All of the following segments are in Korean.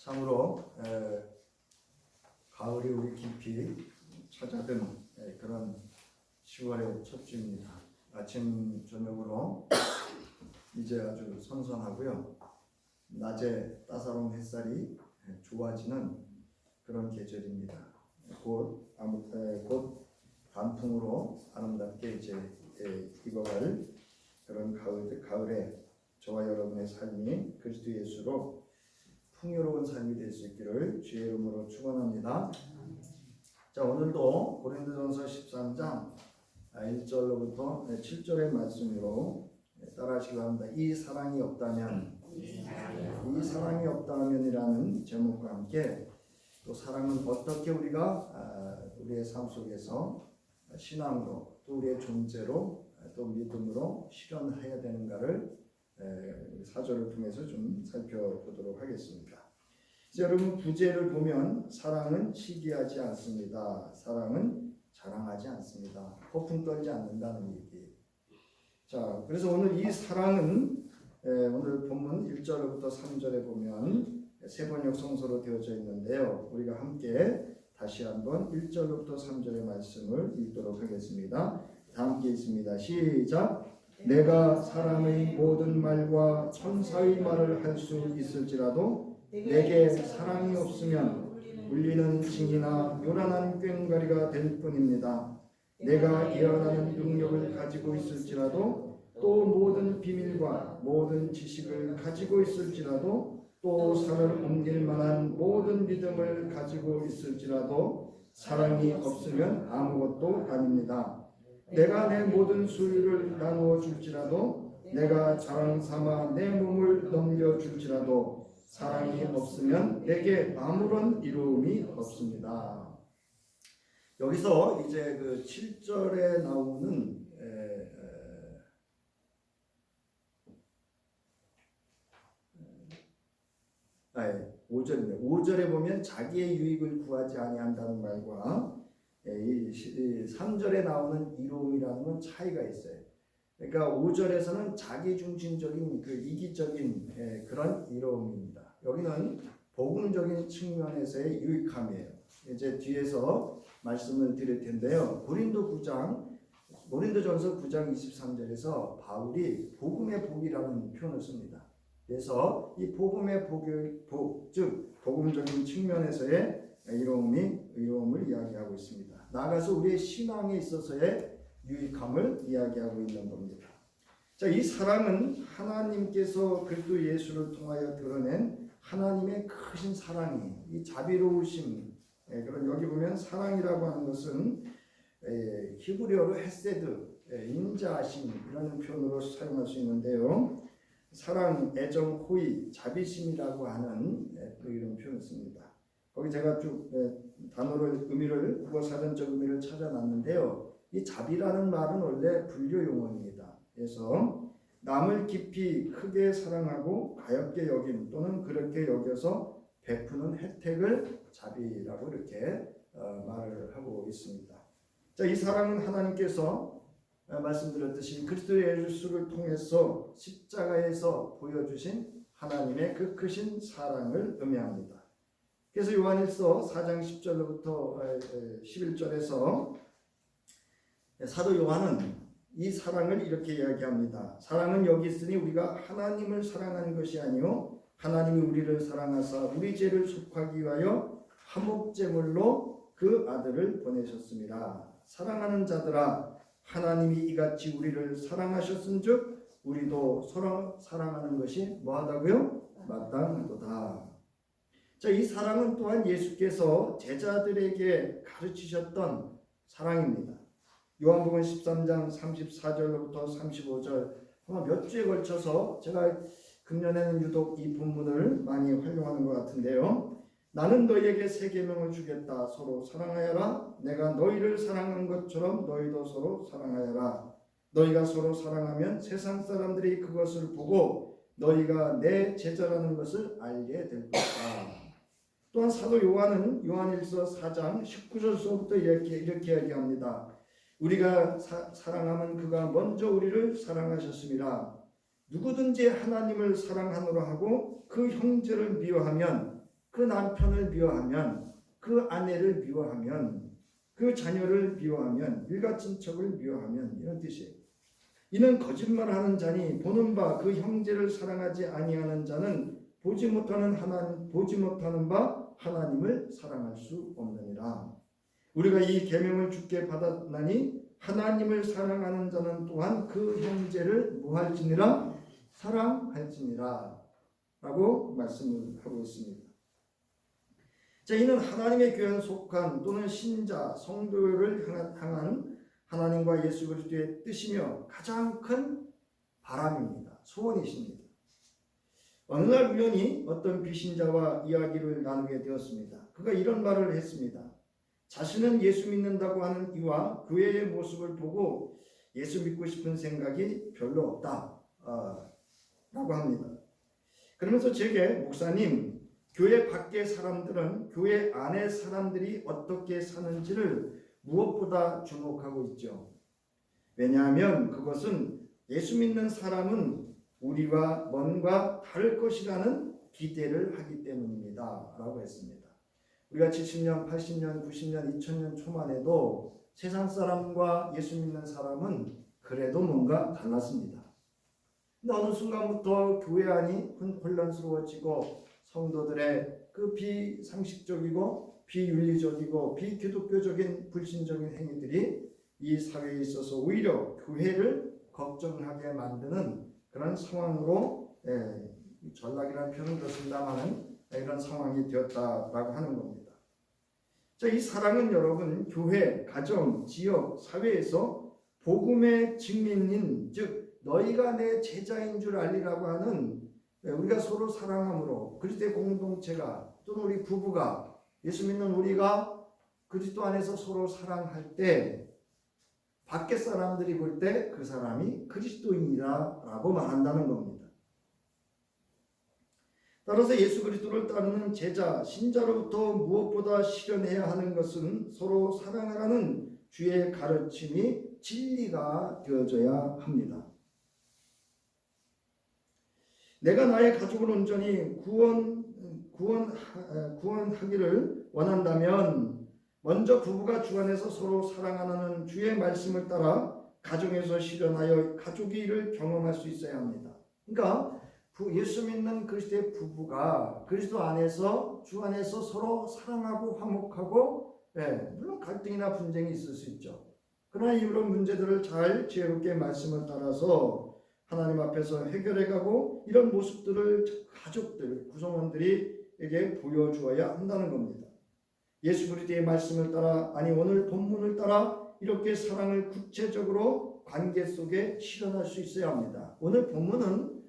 참으로 가을이 우리 깊이 찾아든 그런 10월의 첫 주입니다. 아침 저녁으로 이제 아주 선선하고요. 낮에 따사로운 햇살이 좋아지는 그런 계절입니다. 곧 단풍으로 아름답게 이제 익어갈 그런 가을에 저와 여러분의 삶이 그리스도 예수로 풍요로운 삶이 될 수 있기를 주의 이름으로 축원합니다. 자, 오늘도 고린도전서 13장 1절로부터 7절의 말씀으로 따라하시기 바랍니다. 이 사랑이 없다면이라는 제목과 함께 또 사랑은 어떻게 우리가 우리의 삶 속에서 신앙으로 또 우리의 존재로 또 믿음으로 실현해야 되는가를 4절을 통해서 좀 살펴보도록 하겠습니다. 여러분, 부제를 보면 사랑은 시기하지 않습니다. 사랑은 자랑하지 않습니다. 허풍 떨지 않는다는 얘기. 자, 그래서 오늘 이 사랑은 오늘 본문 1절부터 3절에 보면 세 번역 성서로 되어져 있는데요. 우리가 함께 다시 한번 1절부터 3절의 말씀을 읽도록 하겠습니다. 다 함께 읽습니다. 시작. 내가 사람의 모든 말과 천사의 말을 할 수 있을지라도 내게 사랑이 없으면 울리는 징이나 요란한 꽹과리가 될 뿐입니다. 내가 예언하는 능력을 가지고 있을지라도 또 모든 비밀과 모든 지식을 가지고 있을지라도 또 산을 옮길 만한 모든 믿음을 가지고 있을지라도 사랑이 없으면 아무것도 아닙니다. 내가 내 모든 소유를 나누어 줄지라도 내가 자랑 삼아 내 몸을 넘겨 줄지라도 사랑이 없으면 내게 아무런 이로움이 없습니다. 여기서 이제 그 7절에 나오는 5절입니다. 5절에 보면 자기의 유익을 구하지 아니한다는 말과 이 3절에 나오는 이로움이라는 건 차이가 있어요. 그러니까 5절에서는 자기중심적인 그 이기적인 그런 이로움입니다. 여기는 복음적인 측면에서의 유익함이에요. 이제 뒤에서 말씀을 드릴 텐데요. 고린도전서 9장 23절에서 바울이 복음의 복이라는 표현을 씁니다. 그래서 이 복음의 즉 복음적인 측면에서의 이로움을 이야기하고 있습니다. 나아가서 우리의 신앙에 있어서의 유익함을 이야기하고 있는 겁니다. 자, 이 사랑은 하나님께서 그리스도 예수를 통하여 드러낸 하나님의 크신 사랑이, 이 자비로우심, 그런 여기 보면 사랑이라고 하는 것은 히브리어로 헤세드, 인자하심이라는 표현으로 사용할 수 있는데요. 사랑, 애정, 호의, 자비심이라고 하는 이런 표현을 씁니다. 거기 제가 쭉 단어를 의미를 국어사전적 의미를 찾아놨는데요. 이 자비라는 말은 원래 불교 용어입니다. 그래서 남을 깊이 크게 사랑하고 가엽게 여김 또는 그렇게 여겨서 베푸는 혜택을 자비라고 이렇게 말을 하고 있습니다. 자, 이 사랑은 하나님께서 말씀드렸듯이 그리스도 예수를 통해서 십자가에서 보여주신 하나님의 그 크신 사랑을 의미합니다. 그래서 요한일서 4장 10절부터 11절에서 사도 요한은 이 사랑을 이렇게 이야기합니다. 사랑은 여기 있으니 우리가 하나님을 사랑하는 것이 아니요 하나님이 우리를 사랑하사 우리 죄를 속하기 위하여 화목제물로 그 아들을 보내셨습니다. 사랑하는 자들아, 하나님이 이같이 우리를 사랑하셨은즉 우리도 서로 사랑하는 것이 뭐하다고요? 마땅하도다. 자, 이 사랑은 또한 예수께서 제자들에게 가르치셨던 사랑입니다. 요한복음 13장 34절부터 35절 아마 몇 주에 걸쳐서 제가 금년에는 유독 이 본문을 많이 활용하는 것 같은데요. 나는 너희에게 새 계명을 주겠다. 서로 사랑하여라. 내가 너희를 사랑한 것처럼 너희도 서로 사랑하여라. 너희가 서로 사랑하면 세상 사람들이 그것을 보고 너희가 내 제자라는 것을 알게 될 것이다. 또한 사도 요한은 요한일서 4장 19절서부터 이렇게 얘기합니다. 우리가 사랑하면 그가 먼저 우리를 사랑하셨습니다. 누구든지 하나님을 사랑하노라 하고 그 형제를 미워하면 그 남편을 미워하면, 그 아내를 미워하면, 그 자녀를 미워하면, 일가친척을 미워하면, 이런 뜻이에요. 이는 거짓말하는 자니 보는 바 그 형제를 사랑하지 아니하는 자는 보지 못하는 바 하나님을 사랑할 수 없느니라. 우리가 이 계명을 주께 받았나니 하나님을 사랑하는 자는 또한 그 형제를 뭐할지니라? 사랑할지니라 라고 말씀을 하고 있습니다. 자, 이는 하나님의 교회에 속한 또는 신자, 성도를 향한 하나님과 예수 그리스도의 뜻이며 가장 큰 바람입니다. 소원이십니다. 어느 날 우연히 어떤 비신자와 이야기를 나누게 되었습니다. 그가 이런 말을 했습니다. 자신은 예수 믿는다고 하는 이와 교회의 모습을 보고 예수 믿고 싶은 생각이 별로 없다 라고 합니다. 그러면서 제게 목사님, 교회 밖의 사람들은 교회 안의 사람들이 어떻게 사는지를 무엇보다 주목하고 있죠. 왜냐하면 그것은 예수 믿는 사람은 우리와 뭔가 다를 것이라는 기대를 하기 때문입니다 라고 했습니다. 우리가 70년, 80년, 90년, 2000년 초만 해도 세상 사람과 예수 믿는 사람은 그래도 뭔가 달랐습니다. 근데 어느 순간부터 교회 안이 혼란스러워지고 성도들의 그 비상식적이고 비윤리적이고 비기독교적인 불신적인 행위들이 이 사회에 있어서 오히려 교회를 걱정하게 만드는 그런 상황으로, 전락이라는 표현은 그렇습니다만 이런 상황이 되었다라고 하는 겁니다. 자, 이 사랑은 여러분 교회, 가정, 지역, 사회에서 복음의 증인인, 즉 너희가 내 제자인 줄 알리라고 하는, 우리가 서로 사랑함으로 그리스도의 공동체가 또는 우리 부부가 예수 믿는 우리가 그리스도 안에서 서로 사랑할 때 밖에 사람들이 볼 때 그 사람이 그리스도인이라고 말한다는 겁니다. 따라서 예수 그리스도를 따르는 제자, 신자로부터 무엇보다 실현해야 하는 것은 서로 사랑하라는 주의 가르침이 진리가 되어져야 합니다. 내가 나의 가족을 온전히 구원하기를 원한다면 먼저 부부가 주 안에서 서로 사랑하는 주의 말씀을 따라 가정에서 실현하여 가족의 일을 경험할 수 있어야 합니다. 그러니까 예수 믿는 그리스도의 부부가 그리스도 안에서 주 안에서 서로 사랑하고 화목하고, 물론 갈등이나 분쟁이 있을 수 있죠. 그러나 이런 문제들을 잘 지혜롭게 말씀을 따라서 하나님 앞에서 해결해가고 이런 모습들을 가족들, 구성원들에게 보여주어야 한다는 겁니다. 예수 그리스도의 말씀을 따라, 아니 오늘 본문을 따라 이렇게 사랑을 구체적으로 관계 속에 실현할 수 있어야 합니다. 오늘 본문은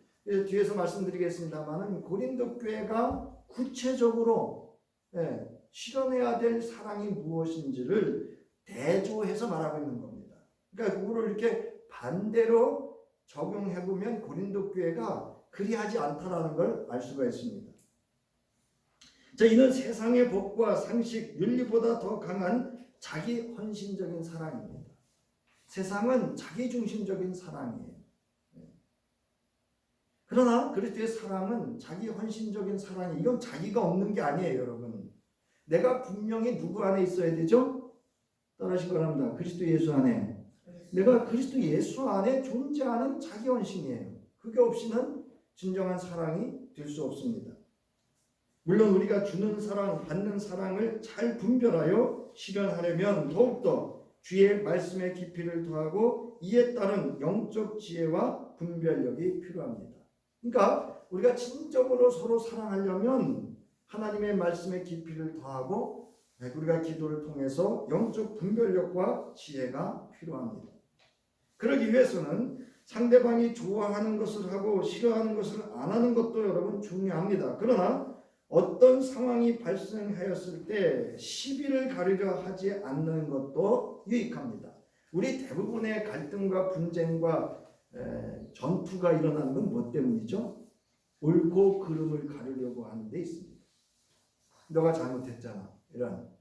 뒤에서 말씀드리겠습니다만 고린도 교회가 구체적으로 실현해야 될 사랑이 무엇인지를 대조해서 말하고 있는 겁니다. 그러니까 그거를 이렇게 반대로 적용해보면 고린도 교회가 그리하지 않다라는 걸 알 수가 있습니다. 자, 이는 세상의 법과 상식, 윤리보다 더 강한 자기 헌신적인 사랑입니다. 세상은 자기 중심적인 사랑이에요. 그러나 그리스도의 사랑은 자기 헌신적인 사랑이, 이건 자기가 없는 게 아니에요, 여러분. 내가 분명히 누구 안에 있어야 되죠? 따라하시기 바랍니다. 그리스도 예수 안에. 내가 그리스도 예수 안에 존재하는 자기 헌신이에요. 그게 없이는 진정한 사랑이 될 수 없습니다. 물론 우리가 주는 사랑, 받는 사랑을 잘 분별하여 실현하려면 더욱더 주의 말씀의 깊이를 더하고 이에 따른 영적 지혜와 분별력이 필요합니다. 그러니까 우리가 진정으로 서로 사랑하려면 하나님의 말씀의 깊이를 더하고 우리가 기도를 통해서 영적 분별력과 지혜가 필요합니다. 그러기 위해서는 상대방이 좋아하는 것을 하고 싫어하는 것을 안 하는 것도 여러분 중요합니다. 그러나 어떤 상황이 발생하였을 때 시비를 가리려 하지 않는 것도 유익합니다. 우리 대부분의 갈등과 분쟁과 전투가 일어나는 건 뭐 때문이죠? 옳고 그름을 가리려고 하는 데 있습니다. 너가 잘못했잖아. 이런.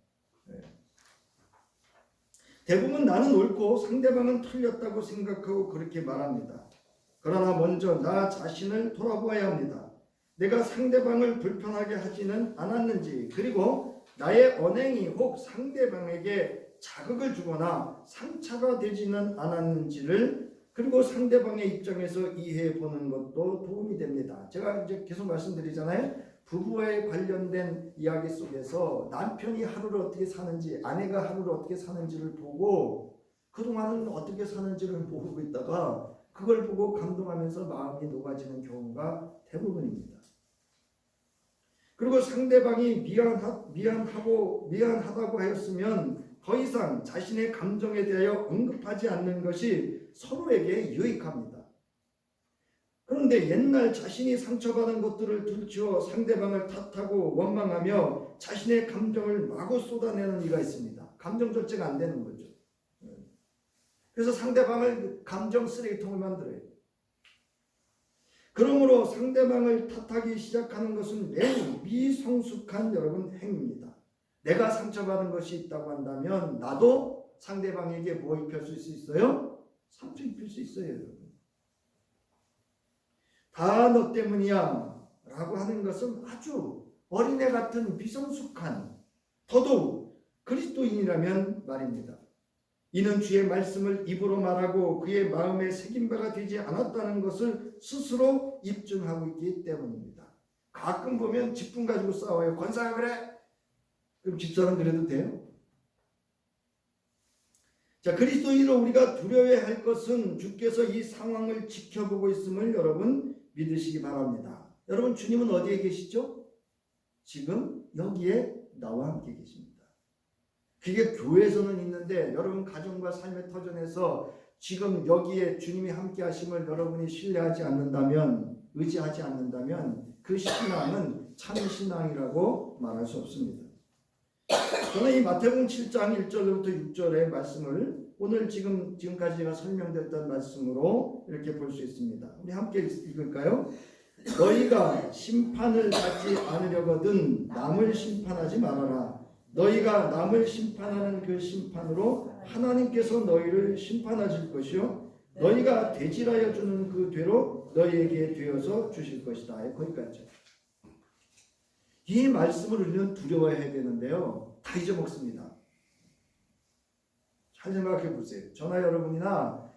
대부분 나는 옳고 상대방은 틀렸다고 생각하고 그렇게 말합니다. 그러나 먼저 나 자신을 돌아보아야 합니다. 내가 상대방을 불편하게 하지는 않았는지, 그리고 나의 언행이 혹 상대방에게 자극을 주거나 상처가 되지는 않았는지를 그리고 상대방의 입장에서 이해해 보는 것도 도움이 됩니다. 제가 이제 계속 말씀드리잖아요. 부부에 관련된 이야기 속에서 남편이 하루를 어떻게 사는지, 아내가 하루를 어떻게 사는지를 보고 그동안은 어떻게 사는지를 모르고 있다가 그걸 보고 감동하면서 마음이 녹아지는 경우가 대부분입니다. 그리고 상대방이 미안하다고 하였으면 더 이상 자신의 감정에 대하여 언급하지 않는 것이 서로에게 유익합니다. 그런데 옛날 자신이 상처받은 것들을 들추어 상대방을 탓하고 원망하며 자신의 감정을 마구 쏟아내는 이가 있습니다. 감정 절제가 안 되는 거죠. 그래서 상대방을 감정 쓰레기통을 만들어요. 그러므로 상대방을 탓하기 시작하는 것은 매우 미성숙한 여러분 행위입니다. 내가 상처받은 것이 있다고 한다면 나도 상대방에게 뭐 입힐 수 있어요? 상처 입힐 수 있어요, 여러분. 다 너 때문이야 라고 하는 것은 아주 어린애 같은 미성숙한, 더더욱 그리스도인이라면 말입니다. 이는 주의 말씀을 입으로 말하고 그의 마음에 새긴 바가 되지 않았다는 것을 스스로 입증하고 있기 때문입니다. 가끔 보면 직분 가지고 싸워요. 권사가 그래? 그럼 집사람 그래도 돼요? 자, 그리스도인으로 우리가 두려워야 할 것은 주께서 이 상황을 지켜보고 있음을 여러분 믿으시기 바랍니다. 여러분, 주님은 어디에 계시죠? 지금 여기에 나와 함께 계십니다. 그게 교회에서는 있는데 여러분 가정과 삶의 터전에서 지금 여기에 주님이 함께 하심을 여러분이 신뢰하지 않는다면, 의지하지 않는다면 그 신앙은 참 신앙이라고 말할 수 없습니다. 저는 이 마태복음 7장 1절부터 6절의 말씀을 오늘 지금까지 제가 설명됐던 말씀으로 이렇게 볼 수 있습니다. 우리 함께 읽을까요? 너희가 심판을 받지 않으려거든 남을 심판하지 말아라. 너희가 남을 심판하는 그 심판으로 하나님께서 너희를 심판하실 것이요 너희가 대질하여 주는 그 되로 너희에게 되어서 주실 것이다. 거기까지. 이 말씀을 우리는 두려워해야 되는데요, 다 잊어먹습니다. 잘 생각해 보세요. 저나 여러분이나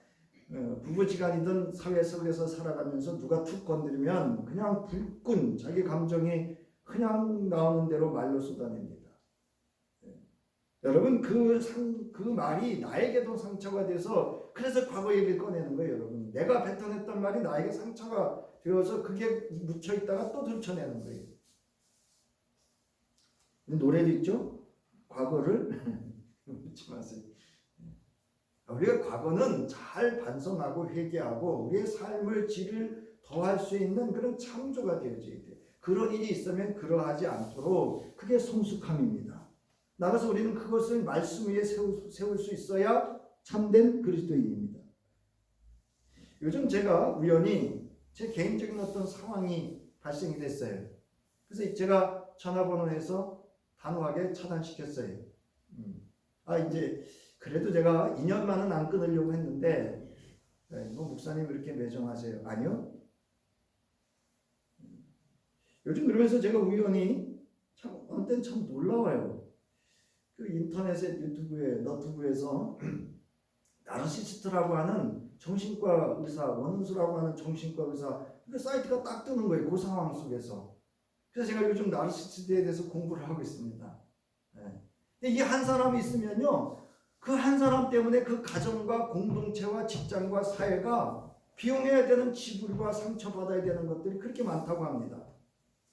부부지간이든 사회 속에서 살아가면서 누가 툭 건드리면 그냥 불끈 자기 감정이 그냥 나오는 대로 말로 쏟아냅니다. 여러분, 그 말이 나에게도 상처가 돼서 그래서 과거 얘기를 꺼내는 거예요. 여러분, 내가 뱉어냈던 말이 나에게 상처가 되어서 그게 묻혀있다가 또 들춰내는 거예요. 노래도 있죠? 과거를 묻지 마세요. 우리가 과거는 잘 반성하고 회개하고 우리의 삶을 질을 더할 수 있는 그런 창조가 되어져야 돼요. 그런 일이 있으면 그러하지 않도록 그게 성숙함입니다. 나가서 우리는 그것을 말씀 위에 세울 수 있어야 참된 그리스도인입니다. 요즘 제가 우연히 제 개인적인 어떤 상황이 발생이 됐어요. 그래서 제가 전화번호에서 단호하게 차단시켰어요. 이제 그래도 제가 2년만은 안 끊으려고 했는데 뭐 목사님 이렇게 매정하세요? 아니요. 요즘 그러면서 제가 우연히 참 어느 때는 참 놀라워요. 그 인터넷에 유튜브에 너튜브에서 나르시스트라고 하는 정신과 의사, 원은수라고 하는 정신과 의사 그 사이트가 딱 뜨는 거예요. 그 상황 속에서. 그래서 제가 요즘 나르시스트에 대해서 공부를 하고 있습니다. 이 한 사람이 있으면요, 그 한 사람 때문에 그 가정과 공동체와 직장과 사회가 비용해야 되는 지불과 상처받아야 되는 것들이 그렇게 많다고 합니다.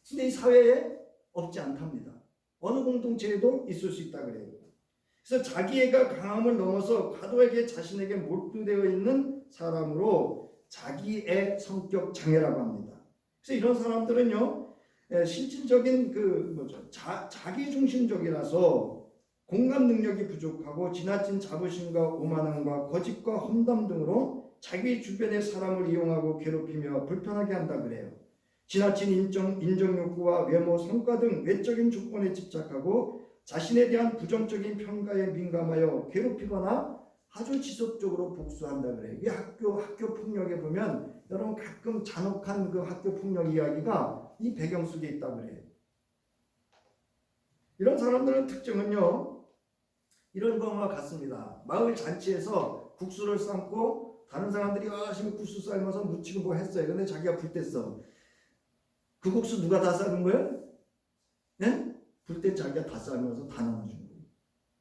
근데 이 사회에 없지 않답니다. 어느 공동체에도 있을 수 있다 그래요. 그래서 자기애가 강함을 넘어서 과도하게 자신에게 몰두되어 있는 사람으로 자기애 성격 장애라고 합니다. 그래서 이런 사람들은요, 실질적인 자기중심적이라서 공감 능력이 부족하고 지나친 자부심과 오만함과 거짓과 험담 등으로 자기 주변의 사람을 이용하고 괴롭히며 불편하게 한다 그래요. 지나친 인정욕구와 외모, 성과 등 외적인 조건에 집착하고 자신에 대한 부정적인 평가에 민감하여 괴롭히거나 아주 지속적으로 복수한다 그래요. 이게 학교 폭력에 보면 여러분 가끔 잔혹한 그 학교 폭력 이야기가 이 배경 속에 있다고 그래요. 이런 사람들의 특징은요, 이런 것과 같습니다. 마을 잔치에서 국수를 삶고 다른 사람들이 열심히 국수 삶아서 무치고 뭐 했어요. 근데 자기가 불 때 써. 그 국수 누가 다 삶은 거예요? 네? 불 때 자기가 다 삶아서 다 나눠준 거예요.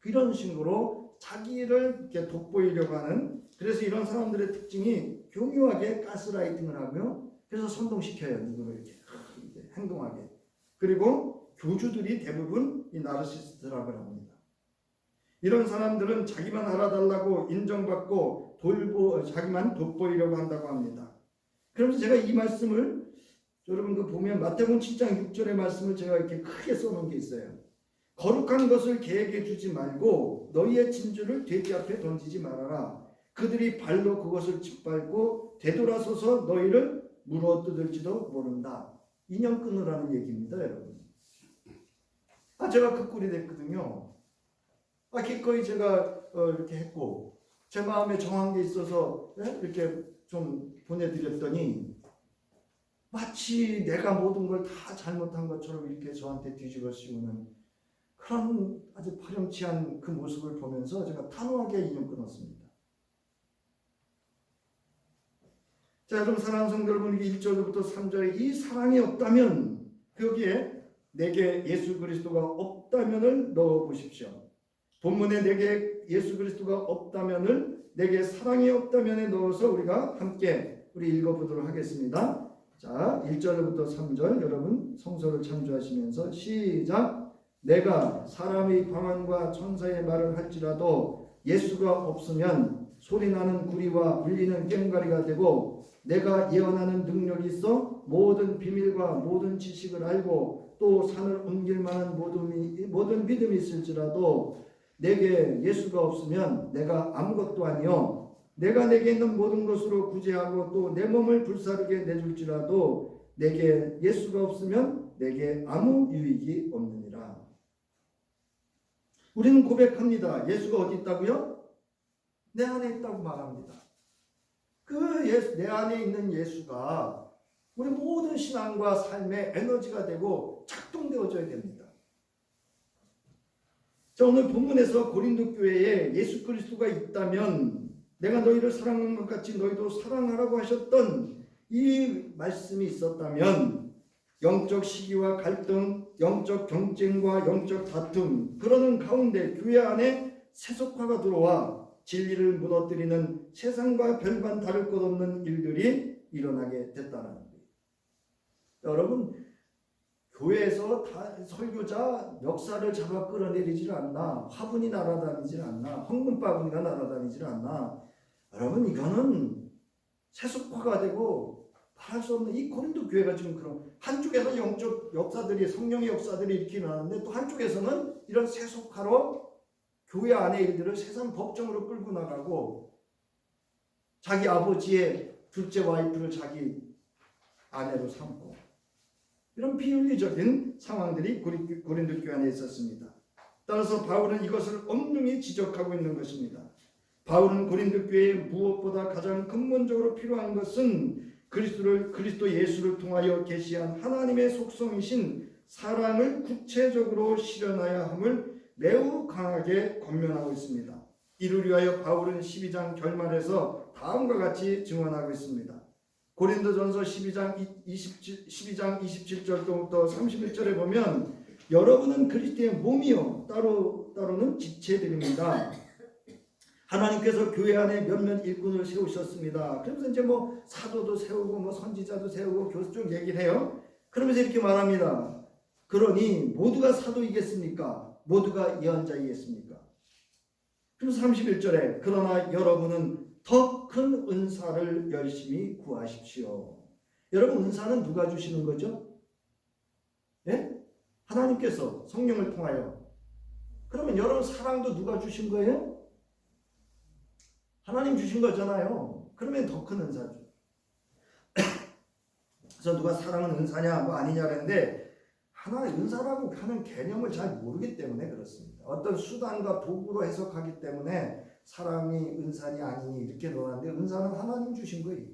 이런 식으로 자기를 이렇게 돋보이려고 하는, 그래서 이런 사람들의 특징이 교묘하게 가스라이팅을 하고요. 그래서 선동시켜요. 누구를 이렇게 행동하게. 그리고 교주들이 대부분 이 나르시스트라고 합니다. 이런 사람들은 자기만 알아달라고 인정받고 자기만 돋보이려고 한다고 합니다. 그러면서 제가 이 말씀을 여러분 그 보면 마태복음 7장 6절의 말씀을 제가 이렇게 크게 써놓은 게 있어요. 거룩한 것을 개에게 주지 말고 너희의 진주를 돼지 앞에 던지지 말아라. 그들이 발로 그것을 짓밟고 되돌아서서 너희를 물어뜯을지도 모른다. 인연 끊으라는 얘기입니다, 여러분. 제가 그 꼴이 됐거든요. 기꺼이 제가 이렇게 했고 제 마음에 정한 게 있어서 이렇게 좀 보내드렸더니 마치 내가 모든 걸 다 잘못한 것처럼 이렇게 저한테 뒤집어 씌우는 그런 아주 파렴치한 그 모습을 보면서 제가 단호하게 인연 끊었습니다. 자, 여러분 사랑하는 성도 여러분, 1절부터 3절에 이 사랑이 없다면 거기에 내게 예수 그리스도가 없다면을 넣어 보십시오. 본문에 내게 예수 그리스도가 없다면을 내게 사랑이 없다면에 넣어서 우리가 함께 읽어보도록 하겠습니다. 자, 1절부터 3절 여러분 성서를 참조하시면서 시작. 내가 사람의 방언과 천사의 말을 할지라도 예수가 없으면 소리나는 구리와 울리는 꽹과리가 되고 내가 예언하는 능력이 있어 모든 비밀과 모든 지식을 알고 또 산을 옮길 만한 모든 믿음이 있을지라도 내게 예수가 없으면 내가 아무것도 아니요 내가 내게 있는 모든 것으로 구제하고 또 내 몸을 불사르게 내줄지라도 내게 예수가 없으면 내게 아무 유익이 없느니라. 우리는 고백합니다. 예수가 어디 있다고요? 내 안에 있다고 말합니다. 내 안에 있는 예수가 우리 모든 신앙과 삶의 에너지가 되고 작동되어져야 됩니다. 자, 오늘 본문에서 고린도 교회에 예수 그리스도가 있다면 내가 너희를 사랑하는 것 같이 너희도 사랑하라고 하셨던 이 말씀이 있었다면 영적 시기와 갈등, 영적 경쟁과 영적 다툼 그러는 가운데 교회 안에 세속화가 들어와 진리를 무너뜨리는 세상과 별반 다를 것 없는 일들이 일어나게 됐다는 거예요. 여러분 교회에서 다 설교자 역사를 잡아 끌어내리질 않나, 화분이 날아다니질 않나, 황금바구니가 날아다니질 않나. 여러분 이거는 세속화가 되고 말할 수 없는 이 고린도 교회가 지금 그런 한쪽에서 영적 역사들이 성령의 역사들이 이렇게 일어나는데 또 한쪽에서는 이런 세속화로 교회 안의 일들을 세상 법정으로 끌고 나가고 자기 아버지의 둘째 와이프를 자기 아내로 삼고 이런 비윤리적인 상황들이 고린도 교회 안에 있었습니다. 따라서 바울은 이것을 엄중히 지적하고 있는 것입니다. 바울은 고린도 교회에 무엇보다 가장 근본적으로 필요한 것은 그리스도 예수를 통하여 계시한 하나님의 속성이신 사랑을 구체적으로 실현해야 함을 매우 강하게 권면하고 있습니다. 이를 위하여 바울은 12장 결말에서 다음과 같이 증언하고 있습니다. 고린도전서 12장 27절부터 31절에 보면 여러분은 그리스도의 몸이요 따로는 지체들입니다. 하나님께서 교회 안에 몇몇 일꾼을 세우셨습니다. 그러면서 이제 사도도 세우고 선지자도 세우고 교수 얘기를 해요. 그러면서 이렇게 말합니다. 그러니 모두가 사도이겠습니까? 모두가 예언자이겠습니까? 그래서 31절에 그러나 여러분은 더 큰 은사를 열심히 구하십시오. 여러분 은사는 누가 주시는 거죠? 예? 하나님께서 성령을 통하여. 그러면 여러분 사랑도 누가 주신 거예요? 하나님 주신 거잖아요. 그러면 더 큰 은사죠. 그래서 누가 사랑은 은사냐 아니냐 그랬는데 하나의 은사라고 하는 개념을 잘 모르기 때문에 그렇습니다. 어떤 수단과 도구로 해석하기 때문에 사랑이 은사니 아니니 이렇게 논하는데 은사는 하나님 주신 거예요.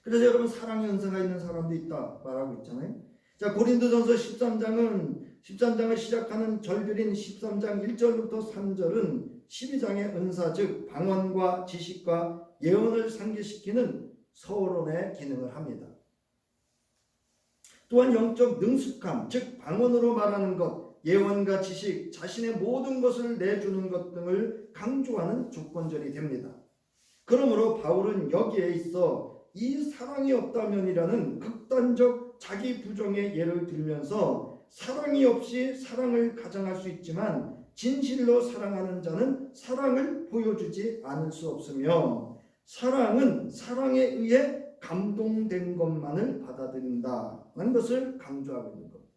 그래서 여러분 사랑의 은사가 있는 사람도 있다 말하고 있잖아요. 자, 고린도전서 13장을 시작하는 절들인 13장 1절부터 3절은 12장의 은사 즉 방언과 지식과 예언을 상기시키는 서론의 기능을 합니다. 또한 영적 능숙함 즉 방언으로 말하는 것, 예언과 지식, 자신의 모든 것을 내주는 것 등을 강조하는 조건절이 됩니다. 그러므로 바울은 여기에 있어 이 사랑이 없다면이라는 극단적 자기 부정의 예를 들면서 사랑이 없이 사랑을 가정할 수 있지만 진실로 사랑하는 자는 사랑을 보여주지 않을 수 없으며 사랑은 사랑에 의해 감동된 것만을 받아들인다는 것을 강조하고 있는 겁니다.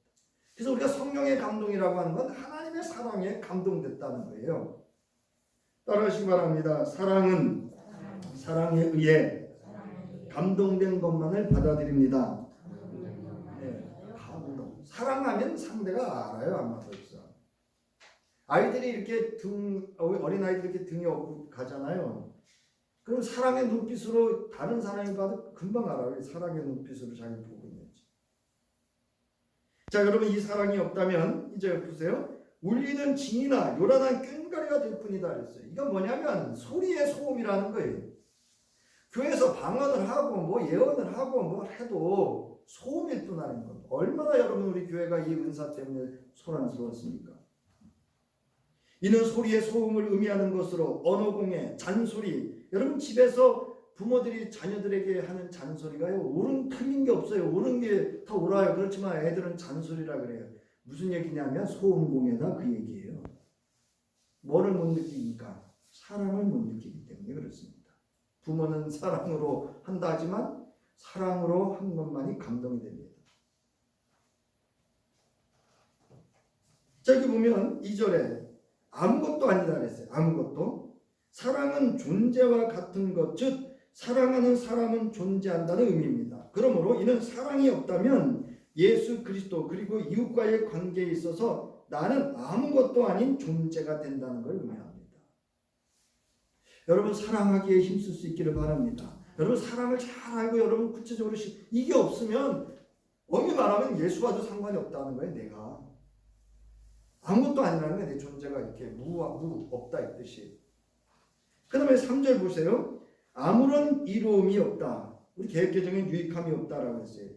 그래서 우리가 성령의 감동이라고 하는 건 하나님의 사랑에 감동됐다는 거예요. 따라하시기 바랍니다. 사랑은 사랑에 의해 감동된 것만을 받아들입니다. 네, 감동. 사랑하면 상대가 알아요. 아마 벌써. 아이들이 이렇게 어린아이들이 이렇게 등에 업고 가잖아요. 그럼 사랑의 눈빛으로 다른 사람이 봐도 금방 알아요. 사랑의 눈빛으로 자기 보고 있는지. 자, 여러분 이 사랑이 없다면 이제 보세요. 울리는 징이나 요란한 꽹과리가 될 뿐이다 그랬어요. 이건 뭐냐면 소리의 소음이라는 거예요. 교회에서 방언을 하고 뭐 예언을 하고 뭐 해도 소음일 뿐 아닌 것. 얼마나 여러분 우리 교회가 이 은사 때문에 소란스러웠습니까? 이는 소리의 소음을 의미하는 것으로 언어공예, 잔소리. 여러분 집에서 부모들이 자녀들에게 하는 잔소리가요. 옳은 틀린 게 없어요. 옳은 게 다 옳아요. 그렇지만 애들은 잔소리라 그래요. 무슨 얘기냐면 소음공예다 그 얘기예요. 뭐를 못 느끼니까? 사랑을 못 느끼기 때문에 그렇습니다. 부모는 사랑으로 한다 하지만 사랑으로 한 것만이 감동이 됩니다. 자, 여기 보면 2절에 아무것도 아니다 그랬어요. 아무것도. 사랑은 존재와 같은 것, 즉 사랑하는 사람은 존재한다는 의미입니다. 그러므로 이는 사랑이 없다면 예수 그리스도 그리고 이웃과의 관계에 있어서 나는 아무것도 아닌 존재가 된다는 걸 의미합니다. 여러분 사랑하기에 힘쓸 수 있기를 바랍니다. 여러분 사랑을 잘 알고 여러분 구체적으로 이게 없으면 엄밀히 말하면 예수와도 상관이 없다는 거예요. 내가 아무것도 아니라는 게 내 존재가 이렇게 무 없다 이 뜻이. 그 다음에 3절 보세요. 아무런 이로움이 없다. 우리 개혁개정엔 유익함이 없다라고 했어요.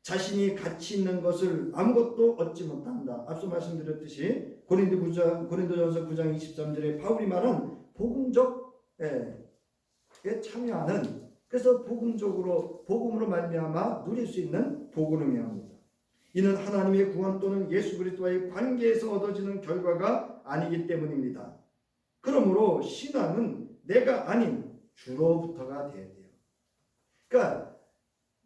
자신이 가치 있는 것을 아무것도 얻지 못한다. 앞서 말씀드렸듯이 고린도전서 9장 23절에 바울이 말한 복음적 참여하는, 그래서 복음으로 말미암아 누릴 수 있는 복을 의미합니다. 이는 하나님의 구원 또는 예수 그리스도와의 관계에서 얻어지는 결과가 아니기 때문입니다. 그러므로 신앙은 내가 아닌 주로부터가 돼야 돼요. 그러니까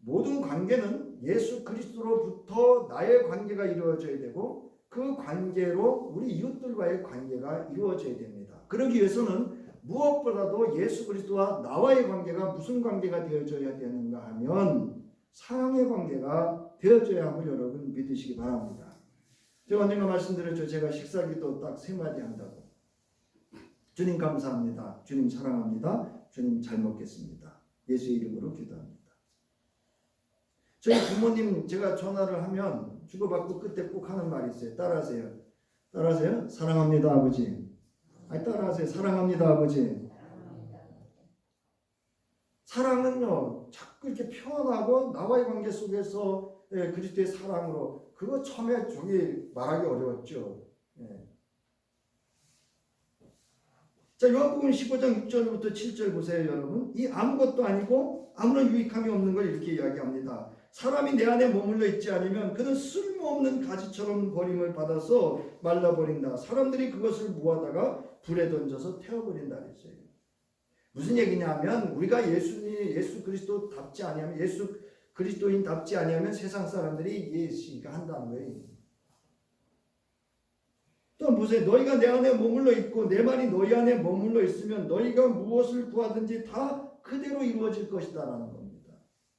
모든 관계는 예수 그리스도로부터 나의 관계가 이루어져야 되고 그 관계로 우리 이웃들과의 관계가 이루어져야 됩니다. 그러기 위해서는 무엇보다도 예수 그리스도와 나와의 관계가 무슨 관계가 되어져야 되는가 하면 사랑의 관계가 되어져야 함을 여러분 믿으시기 바랍니다. 제가 언젠가 말씀드렸죠. 제가 식사기도 딱 3마디 한다고. 주님 감사합니다. 주님 사랑합니다. 주님 잘 먹겠습니다. 예수의 이름으로 기도합니다. 저희 부모님 제가 전화를 하면 주고받고 끝에 꼭 하는 말이 있어요. 따라하세요. 따라하세요. 사랑합니다 아버지. 아니 따라하세요. 사랑합니다 아버지. 사랑은요 자꾸 이렇게 표현하고 나와의 관계 속에서 그리스도의 사랑으로, 그거 처음에 저기 말하기 어려웠죠. 자, 요한복음 15장 6절부터 7절 보세요 여러분. 이 아무것도 아니고 아무런 유익함이 없는 걸 이렇게 이야기합니다. 사람이 내 안에 머물러 있지 않으면 그는 쓸모없는 가지처럼 버림을 받아서 말라버린다. 사람들이 그것을 모아다가 불에 던져서 태워버린다 그랬어요. 무슨 얘기냐면 우리가 예수 그리스도답지 아니하면, 예수 그리스도인답지 아니하면 세상 사람들이 예수가 한다는 거예요. 또 보세요. 너희가 내 안에 머물러 있고 내 말이 너희 안에 머물러 있으면 너희가 무엇을 구하든지 다 그대로 이루어질 것이다 라는 겁니다.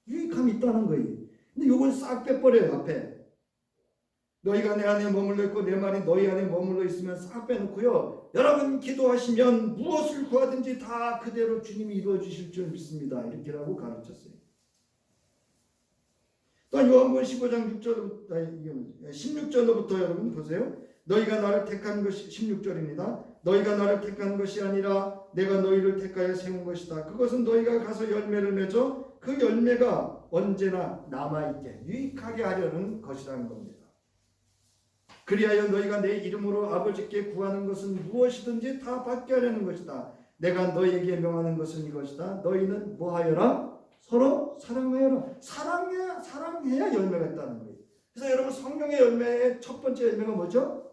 유익함이 있다는 거예요. 근데 이걸 싹 빼버려요. 앞에 너희가 내 안에 머물러 있고 내 말이 너희 안에 머물러 있으면 싹 빼놓고요. 여러분 기도하시면 무엇을 구하든지 다 그대로 주님이 이루어 주실 줄 믿습니다. 이렇게라고 가르쳤어요. 또한 요한복음 15장 6절부터 16절로부터 여러분 보세요. 너희가 나를 택한 것이 16절입니다. 너희가 나를 택한 것이 아니라 내가 너희를 택하여 세운 것이다. 그것은 너희가 가서 열매를 맺어 그 열매가 언제나 남아있게 유익하게 하려는 것이라는 겁니다. 그리하여 너희가 내 이름으로 아버지께 구하는 것은 무엇이든지 다 받게 하려는 것이다. 내가 너희에게 명하는 것은 이것이다. 너희는 뭐하여라? 서로 사랑하여라. 사랑해야 열매가 있다는 거예요. 그래서 여러분 성령의 열매의 첫 번째 열매가 뭐죠?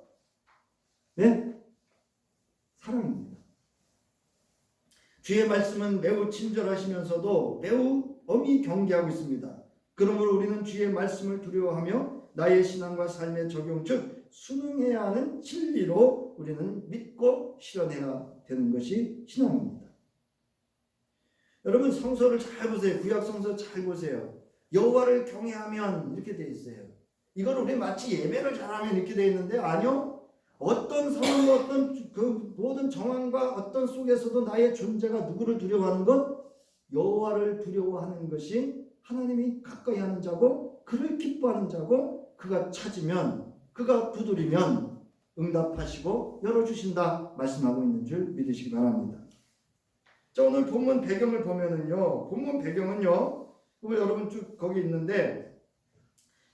네? 사랑입니다. 주의 말씀은 매우 친절하시면서도 매우 엄히 경계하고 있습니다. 그러므로 우리는 주의 말씀을 두려워하며 나의 신앙과 삶의 적용 즉 순응해야 하는 진리로 우리는 믿고 실현해야 되는 것이 신앙입니다. 여러분 성서를 잘 보세요. 구약 성서 잘 보세요. 여호와를 경외하면 이렇게 돼 있어요. 이걸 우리 마치 예배를 잘하면 이렇게 돼 있는데 아니요. 어떤 상황, 어떤 그 모든 정황과 어떤 속에서도 나의 존재가 누구를 두려워하는 것? 여호와를 두려워하는 것이 하나님이 가까이 하는 자고 그를 기뻐하는 자고 그가 찾으면 그가 두드리면 응답하시고 열어주신다 말씀하고 있는 줄 믿으시기 바랍니다. 자, 오늘 본문 배경을 보면은요. 본문 배경은요. 여러분 쭉 거기 있는데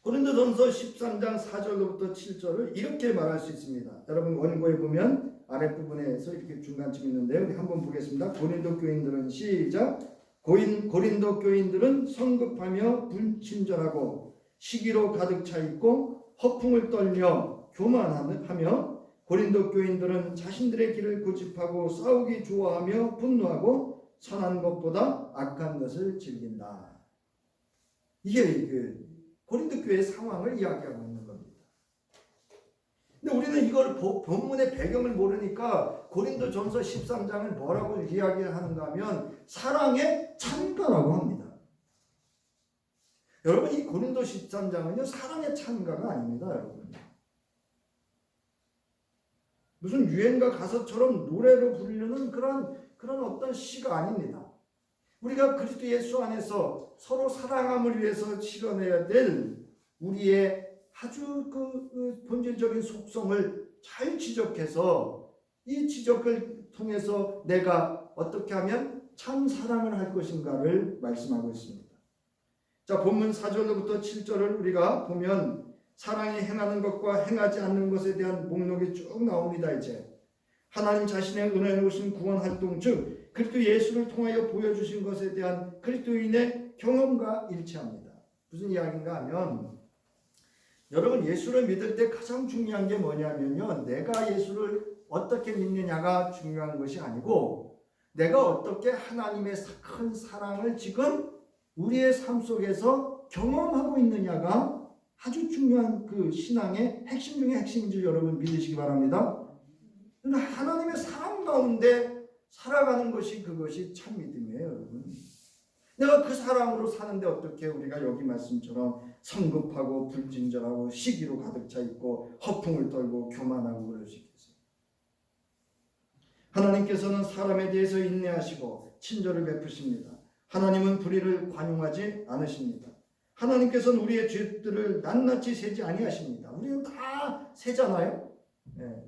고린도전서 13장 4절로부터 7절을 이렇게 말할 수 있습니다. 여러분 원고에 보면 아랫부분에서 이렇게 중간쯤 있는데요. 우리 한번 보겠습니다. 고린도 교인들은 시작. 고린도 교인들은 성급하며 불친절하고 시기로 가득 차 있고 허풍을 떨며 교만하며 고린도 교인들은 자신들의 길을 고집하고 싸우기 좋아하며 분노하고 선한 것보다 악한 것을 즐긴다. 이게 고린도 교회의 상황을 이야기하고 있는 겁니다. 근데 우리는 이걸 본문의 배경을 모르니까 고린도전서 13장을 뭐라고 이야기하는가 하면 사랑의 찬가라고 합니다. 여러분 이 고린도 13장은요 사랑의 찬가가 아닙니다. 여러분 무슨 유행가 가사처럼 노래로 부르는 그런 어떤 시가 아닙니다. 우리가 그리스도 예수 안에서 서로 사랑함을 위해서 실현해야 될 우리의 아주 그 본질적인 속성을 잘 지적해서 이 지적을 통해서 내가 어떻게 하면 참 사랑을 할 것인가를 말씀하고 있습니다. 자, 본문 4절로부터 7절을 우리가 보면 사랑이 행하는 것과 행하지 않는 것에 대한 목록이 쭉 나옵니다. 이제 하나님 자신의 은혜로 오신 구원 활동 즉 그리스도 예수를 통하여 보여주신 것에 대한 그리스도인의 경험과 일치합니다. 무슨 이야기인가 하면 여러분 예수를 믿을 때 가장 중요한 게 뭐냐면요. 내가 예수를 어떻게 믿느냐가 중요한 것이 아니고 내가 어떻게 하나님의 큰 사랑을 지금 우리의 삶 속에서 경험하고 있느냐가 아주 중요한 그 신앙의 핵심 중의 핵심인 줄 여러분 믿으시기 바랍니다. 하나님의 사랑 가운데 살아가는 것이 그것이 참 믿음이에요. 여러분. 내가 그 사랑으로 사는데 어떻게 우리가 여기 말씀처럼 성급하고 불친절하고 시기로 가득 차 있고 허풍을 떨고 교만하고 그럴 수 있겠어요. 하나님께서는 사람에 대해서 인내하시고 친절을 베푸십니다. 하나님은 불의를 관용하지 않으십니다. 하나님께서는 우리의 죄들을 낱낱이 세지 아니하십니다. 우리는 다 세잖아요. 네.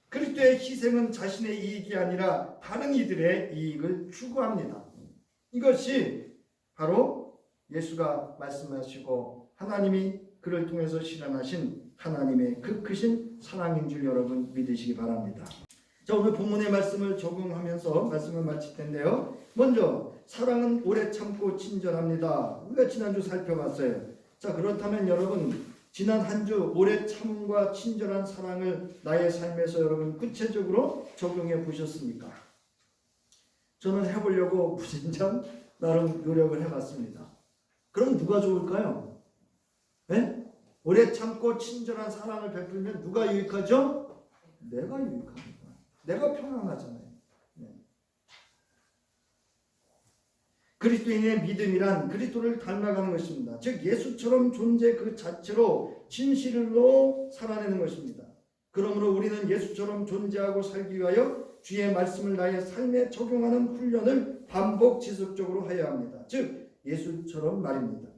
그리스도의 희생은 자신의 이익이 아니라 다른 이들의 이익을 추구합니다. 이것이 바로 예수가 말씀하시고 하나님이 그를 통해서 실현하신 하나님의 그 크신 사랑인 줄 여러분 믿으시기 바랍니다. 자, 오늘 본문의 말씀을 적용하면서 말씀을 마칠 텐데요. 먼저 사랑은 오래 참고 친절합니다. 우리가 지난주 살펴봤어요. 자, 그렇다면 여러분 지난 한 주 오래 참음과 친절한 사랑을 나의 삶에서 여러분 구체적으로 적용해 보셨습니까? 저는 해보려고 무진장 나름 노력을 해봤습니다. 그럼 누가 좋을까요? 네? 오래 참고 친절한 사랑을 베풀면 누가 유익하죠? 내가 유익합니다. 내가 평안하잖아요. 네. 그리스도인의 믿음이란 그리스도를 닮아가는 것입니다. 즉 예수처럼 존재 그 자체로 진실로 살아내는 것입니다. 그러므로 우리는 예수처럼 존재하고 살기 위하여 주의 말씀을 나의 삶에 적용하는 훈련을 반복 지속적으로 해야 합니다. 즉 예수처럼 말입니다.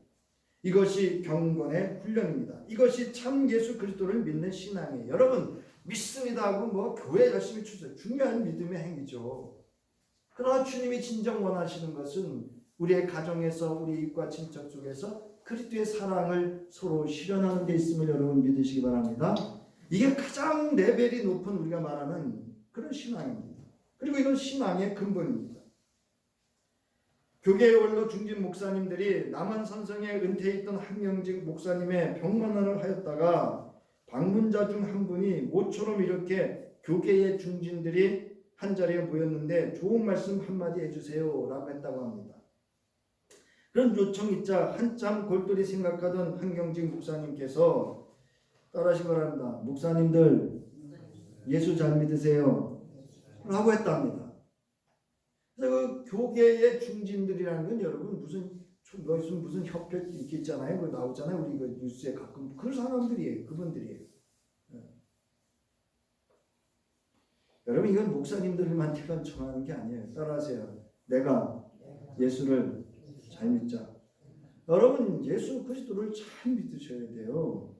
이것이 경건의 훈련입니다. 이것이 참 예수 그리스도를 믿는 신앙이에요. 여러분 믿습니다 하고 뭐 교회 열심히 출석 중요한 믿음의 행위죠. 그러나 주님이 진정 원하시는 것은 우리의 가정에서 우리 이웃과 친척 속에서 그리스도의 사랑을 서로 실현하는 데 있음을 여러분 믿으시기 바랍니다. 이게 가장 레벨이 높은 우리가 말하는 그런 신앙입니다. 그리고 이건 신앙의 근본입니다. 교계의 원로 중진 목사님들이 남한산성에 은퇴해 있던 한명직 목사님의 병만난을 하였다가 방문자 중 한 분이 모처럼 이렇게 교계의 중진들이 한 자리에 모였는데 좋은 말씀 한마디 해주세요 라고 했다고 합니다. 그런 요청이자 한참 골똘히 생각하던 한경직 목사님께서 따라하시기 바랍니다. 목사님들 예수 잘 믿으세요 라고 했답니다. 그래서 그 교계의 중진들이라는 건 여러분 무슨 협회 이렇게 있잖아요. 그 나오잖아요. 우리 그 뉴스에 가끔 그 사람들이에요. 그분들이에요. 여러분 이건 목사님들만테만 청하는 게 아니에요. 따라하세요. 내가 예수를 잘 믿자. 여러분 예수 그리스도를 잘 믿으셔야 돼요.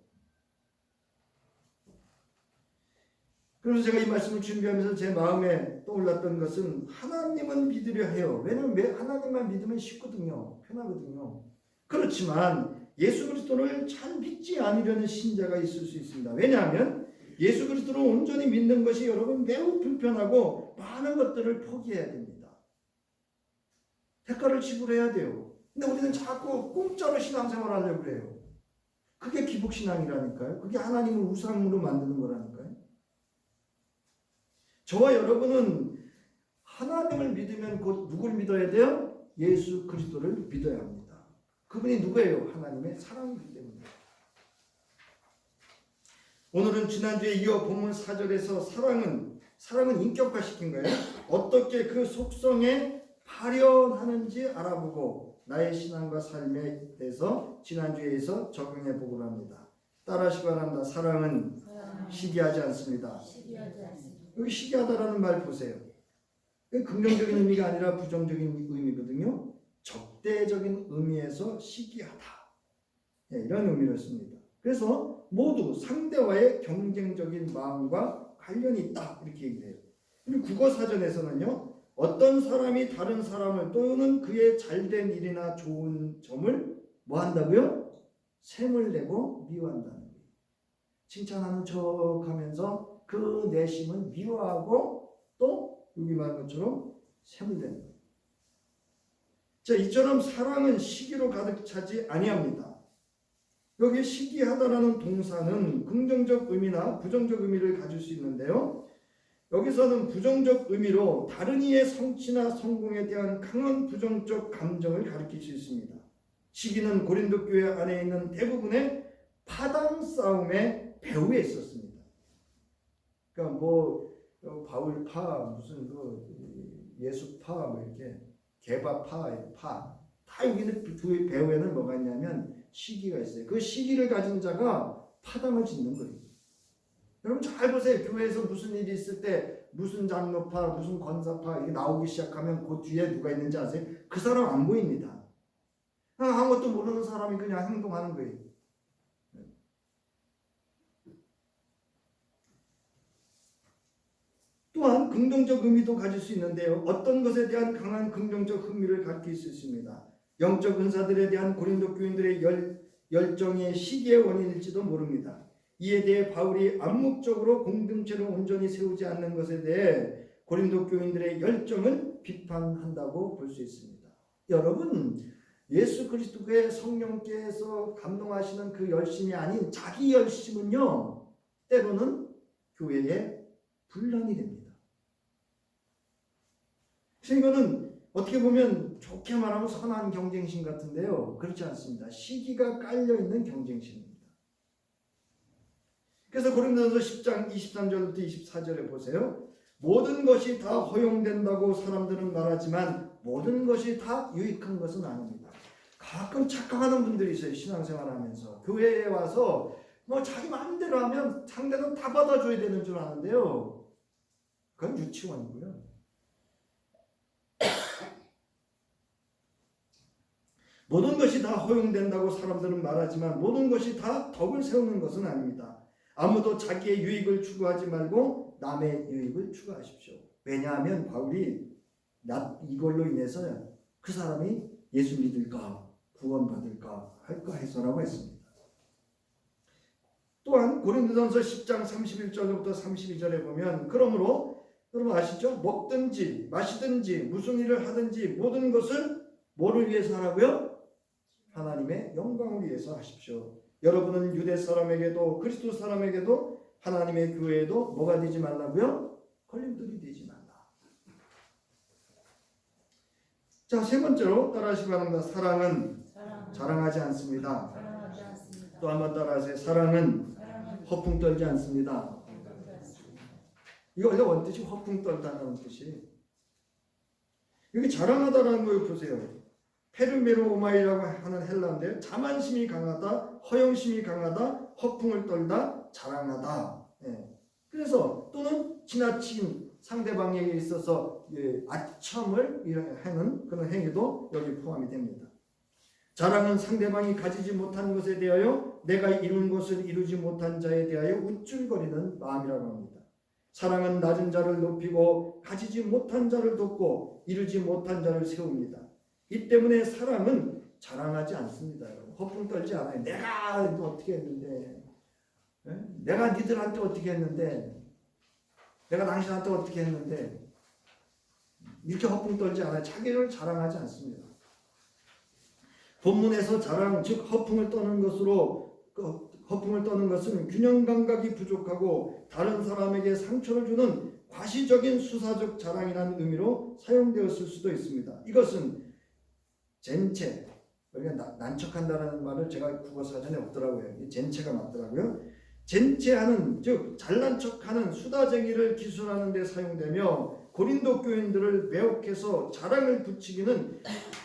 그래서 제가 이 말씀을 준비하면서 제 마음에 떠올랐던 것은 하나님은 믿으려 해요. 왜냐하면 하나님만 믿으면 쉽거든요. 편하거든요. 그렇지만 예수 그리스도를 잘 믿지 않으려는 신자가 있을 수 있습니다. 왜냐하면 예수 그리스도를 온전히 믿는 것이 여러분 매우 불편하고 많은 것들을 포기해야 됩니다. 대가를 지불해야 돼요. 근데 우리는 자꾸 공짜로 신앙생활 하려고 그래요. 그게 기복신앙이라니까요. 그게 하나님을 우상으로 만드는 거라니까요. 저와 여러분은 하나님을 믿으면 곧 누굴 믿어야 돼요? 예수 그리스도를 믿어야 합니다. 그분이 누구예요? 하나님의 사랑이기 때문에. 오늘은 지난주에 이어 본문 4절에서 사랑은 인격화시킨 거예요. 어떻게 그 속성에 발현하는지 알아보고 나의 신앙과 삶에 대해서 지난주에서 적용해 보고자 합니다. 따라하시기 바랍니다. 사랑은 시기하지 않습니다. 여기 시기하다라는 말 보세요. 긍정적인 의미가 아니라 부정적인 의미거든요. 적대적인 의미에서 시기하다. 이런 의미를 씁니다. 그래서 모두 상대와의 경쟁적인 마음과 관련이 있다 이렇게 얘기해요. 그리고 국어사전에서는요. 어떤 사람이 다른 사람을 또는 그의 잘된 일이나 좋은 점을 뭐 한다고요? 샘을 내고 미워한다는 거예요. 칭찬하는 척하면서 그 내심은 미워하고 또 여기 말한 것처럼 샘을 내는 거예요. 자, 이처럼 사랑은 시기로 가득 차지 아니합니다. 여기 시기하다라는 동사는 긍정적 의미나 부정적 의미를 가질 수 있는데요. 여기서는 부정적 의미로 다른 이의 성취나 성공에 대한 강한 부정적 감정을 가리킬 수 있습니다. 시기는 고린도 교회 안에 있는 대부분의 파당 싸움의 배후에 있었습니다. 그러니까 뭐 바울파 무슨 그 예수파 뭐 이렇게 개바파 다 여기는 그 배후에는 뭐가 있냐면 시기가 있어요. 그 시기를 가진 자가 파당을 짓는 거예요. 여러분 잘 보세요. 교회에서 무슨 일이 있을 때 무슨 장로파, 무슨 권사파 이게 나오기 시작하면 그 뒤에 누가 있는지 아세요? 그 사람 안 보입니다. 아무것도 모르는 사람이 그냥 행동하는 거예요. 또한 긍정적 의미도 가질 수 있는데요. 어떤 것에 대한 강한 긍정적 흥미를 가질 수 있습니다. 영적 은사들에 대한 고린도 교인들의 열정이 시기의 원인일지도 모릅니다. 이에 대해 바울이 암묵적으로 공동체를 온전히 세우지 않는 것에 대해 고린도 교인들의 열정을 비판한다고 볼 수 있습니다. 여러분, 예수 그리스도의 성령께서 감동하시는 그 열심이 아닌 자기 열심은요, 때로는 교회의 분란이 됩니다. 그래서 이거는 어떻게 보면 좋게 말하면 선한 경쟁심 같은데요. 그렇지 않습니다. 시기가 깔려있는 경쟁심입니다. 그래서 고린도전서 10장 23절부터 24절에 보세요. 모든 것이 다 허용된다고 사람들은 말하지만 모든 것이 다 유익한 것은 아닙니다. 가끔 착각하는 분들이 있어요. 신앙생활 하면서 교회에 와서 뭐 자기 마음대로 하면 상대는 다 받아줘야 되는 줄 아는데요. 그건 유치원이고요. 모든 것이 다 허용된다고 사람들은 말하지만 모든 것이 다 덕을 세우는 것은 아닙니다. 아무도 자기의 유익을 추구하지 말고 남의 유익을 추구하십시오. 왜냐하면 바울이 이걸로 인해서 그 사람이 예수 믿을까 구원받을까 할까 해서라고 했습니다. 또한 고린도전서 10장 31절부터 32절에 보면 그러므로 여러분 아시죠? 먹든지 마시든지 무슨 일을 하든지 모든 것을 뭐를 위해서 하라고요? 하나님의 영광을 위해서 하십시오. 여러분은 유대 사람에게도 그리스도 사람에게도 하나님의 교회에도 뭐가 되지 말라고요? 걸림돌이 되지 말라. 자, 세 번째로 따라하시기 바랍니다. 사랑은 자랑하지 않습니다. 또 한 번 따라하세요. 사랑은 허풍 떨지 않습니다. 이거 원래 원뜻이 허풍 떨다는 뜻이. 여기 자랑하다라는 걸 보세요. 페르메로마이라고 하는 헬라인데 자만심이 강하다, 허영심이 강하다, 허풍을 떨다, 자랑하다. 그래서 또는 지나친 상대방에게 있어서 아첨을 하는 그런 행위도 여기 포함이 됩니다. 자랑은 상대방이 가지지 못한 것에 대하여 내가 이룬 것을 이루지 못한 자에 대하여 우쭐거리는 마음이라고 합니다. 사랑은 낮은 자를 높이고 가지지 못한 자를 돕고 이루지 못한 자를 세웁니다. 이 때문에 사랑은 자랑하지 않습니다. 허풍 떨지 않아요. 내가 어떻게 했는데, 내가 니들한테 어떻게 했는데, 내가 당신한테 어떻게 했는데, 이렇게 허풍 떨지 않아요. 자기를 자랑하지 않습니다. 본문에서 자랑, 즉 허풍을 떠는 것은 균형 감각이 부족하고 다른 사람에게 상처를 주는 과시적인 수사적 자랑이라는 의미로 사용되었을 수도 있습니다. 이것은 젠체, 그러니까 난척한다는 말을 제가 국어 사전에 없더라고요. 젠체가 맞더라고요. 젠체하는, 즉 잘난 척하는 수다쟁이를 기술하는 데 사용되며 고린도 교인들을 매혹해서 자랑을 붙이기는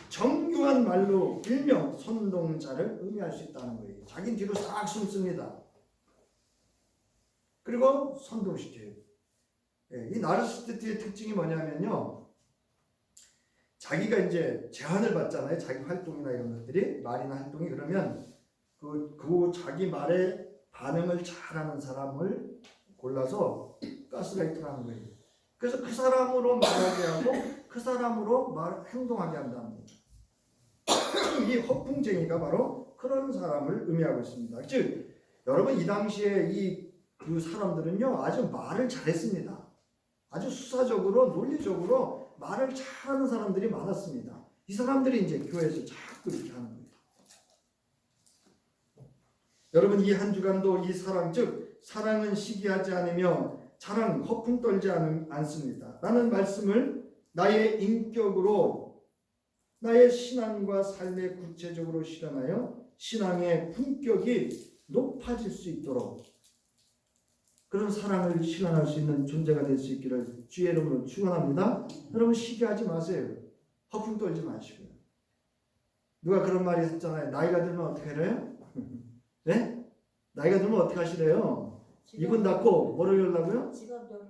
정교한 말로 일명 선동자를 의미할 수 있다는 거예요. 자기 뒤로 싹 숨습니다. 그리고 선동시켜요. 이 나르시스트의 특징이 뭐냐면요, 자기가 이제 제한을 받잖아요. 자기 활동이나 이런 것들이, 말이나 활동이. 그러면 그 자기 말에 반응을 잘하는 사람을 골라서 가스라이트를 하는 거예요. 그래서 그 사람으로 말하게 하고 그 사람으로 행동하게 한답니다. 이 허풍쟁이가 바로 그런 사람을 의미하고 있습니다. 즉 여러분, 이 당시에 그 사람들은요 아주 말을 잘했습니다. 아주 수사적으로 논리적으로 말을 잘하는 사람들이 많았습니다. 이 사람들이 이제 교회에서 자꾸 이렇게 하는 거예요. 여러분, 이 한 주간도 이 사랑, 즉 사랑은 시기하지 않으며 자랑, 허풍 떨지 않습니다. 라는 말씀을 나의 인격으로, 나의 신앙과 삶에 구체적으로 실현하여 신앙의 품격이 높아질 수 있도록 그런 사랑을 실현할 수 있는 존재가 될 수 있기를 주의 이름으로 축원합니다. 여러분, 시기하지 마세요. 허풍 떨지 마시고요. 누가 그런 말이 했잖아요. 나이가 들면 어떻게 해요? 네? 나이가 들면 어떻게 하시래요? 입은 닫고 뭐를 열라고요?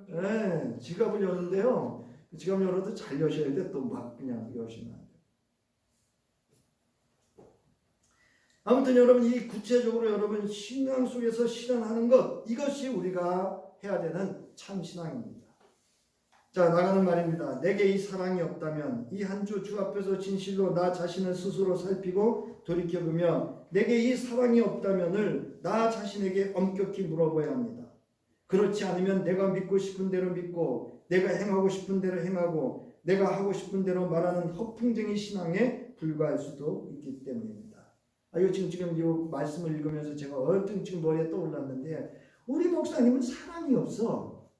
네, 지갑을 여는데요. 지갑 열어도 잘 여셔야 돼. 또 막 그냥 여시면 안 돼. 아무튼 여러분, 이 구체적으로 여러분 신앙 속에서 실현하는 것, 이것이 우리가 해야 되는 참 신앙입니다. 자, 나가는 말입니다. 내게 이 사랑이 없다면 이 한 주 주 앞에서 진실로 나 자신을 스스로 살피고 돌이켜보며 내게 이 사랑이 없다면을 나 자신에게 엄격히 물어봐야 합니다. 그렇지 않으면 내가 믿고 싶은 대로 믿고 내가 행하고 싶은 대로 행하고 내가 하고 싶은 대로 말하는 허풍쟁이 신앙에 불과할 수도 있기 때문입니다. 이거 지금 이 말씀을 읽으면서 제가 얼른 지금 머리에 떠올랐는데, 우리 목사님은 사랑이 없어.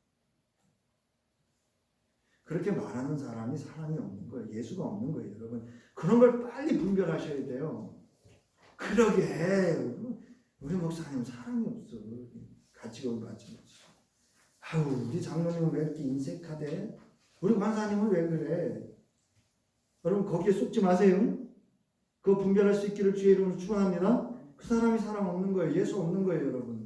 그렇게 말하는 사람이 사랑이 없는 거예요. 예수가 없는 거예요, 여러분. 그런 걸 빨리 분별하셔야 돼요. 그러게 우리 목사님 사랑이 없어. 가치가 맞지 못해. 아우, 우리 장로님은 왜 이렇게 인색하대? 우리 관사님은 왜 그래? 여러분, 거기에 속지 마세요. 그거 분별할 수 있기를 주의 이름으로 축원합니다. 그 사람이 사랑 없는 거예요. 예수 없는 거예요, 여러분.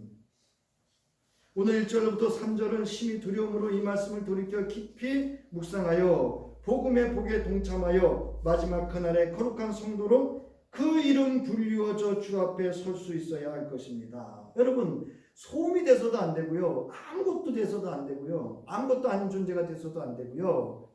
오늘 1절부터 3절은 심히 두려움으로 이 말씀을 돌이켜 깊이 묵상하여 복음의 복에 동참하여 마지막 그날의 거룩한 성도로 그 이름 불리워져 주 앞에 설 수 있어야 할 것입니다. 여러분, 소음이 돼서도 안 되고요, 아무것도 돼서도 안 되고요, 아무것도 아닌 존재가 돼서도 안 되고요,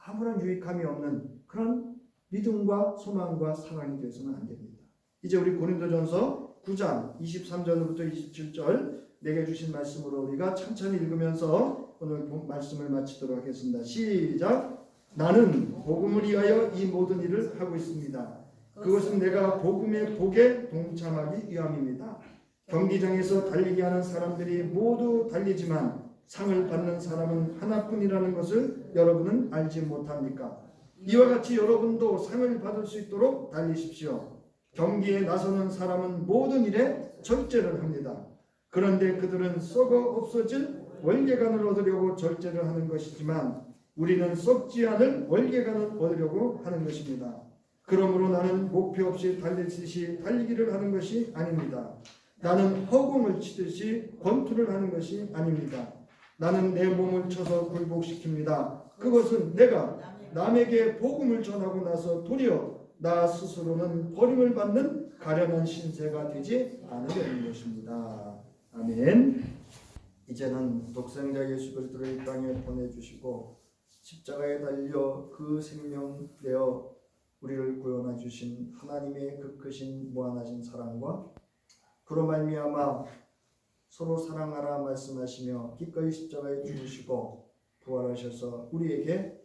아무런 유익함이 없는 그런 믿음과 소망과 사랑이 되어서는 안 됩니다. 이제 우리 고린도전서 9장 23절부터 27절 내게 주신 말씀으로 우리가 천천히 읽으면서 오늘 말씀을 마치도록 하겠습니다. 시작. 나는 복음을 위하여 이 모든 일을 하고 있습니다. 그것은 내가 복음의 복에 동참하기 위함입니다. 경기장에서 달리게 하는 사람들이 모두 달리지만 상을 받는 사람은 하나뿐이라는 것을 여러분은 알지 못합니까? 이와 같이 여러분도 상을 받을 수 있도록 달리십시오. 경기에 나서는 사람은 모든 일에 절제를 합니다. 그런데 그들은 썩어 없어질 월계관을 얻으려고 절제를 하는 것이지만 우리는 썩지 않을 월계관을 얻으려고 하는 것입니다. 그러므로 나는 목표 없이 달리듯이 달리기를 하는 것이 아닙니다. 나는 허공을 치듯이 권투를 하는 것이 아닙니다. 나는 내 몸을 쳐서 굴복시킵니다. 그것은 내가 남에게 복음을 전하고 나서 도리어 나 스스로는 버림을 받는 가련한 신세가 되지 않으려는 것입니다. 아멘. 이제는 독생자 예수 그리스도를 이 땅에 보내주시고 십자가에 달려 그 생명 내어 우리를 구원해 주신 하나님의 그 크신 무한하신 사랑과 그로 말미암아 서로 사랑하라 말씀하시며 기꺼이 십자가에 죽으시고 부활하셔서 우리에게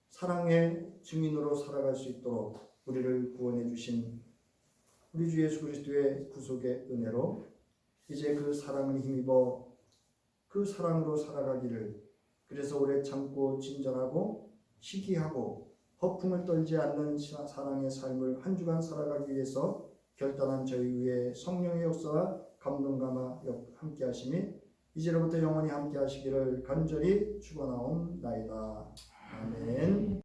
사랑의 증인으로 살아갈 수 있도록 우리를 구원해 주신 우리 주 예수 그리스도의 구속의 은혜로 이제 그 사랑을 힘입어 그 사랑으로 살아가기를, 그래서 오래 참고 진전하고 시기하고 허풍을 떨지 않는 사랑의 삶을 한 주간 살아가기 위해서 결단한 저희 위에 성령의 역사와 감동감화 함께 하심이 이제로부터 영원히 함께 하시기를 간절히 축원하옵나이다. 아멘.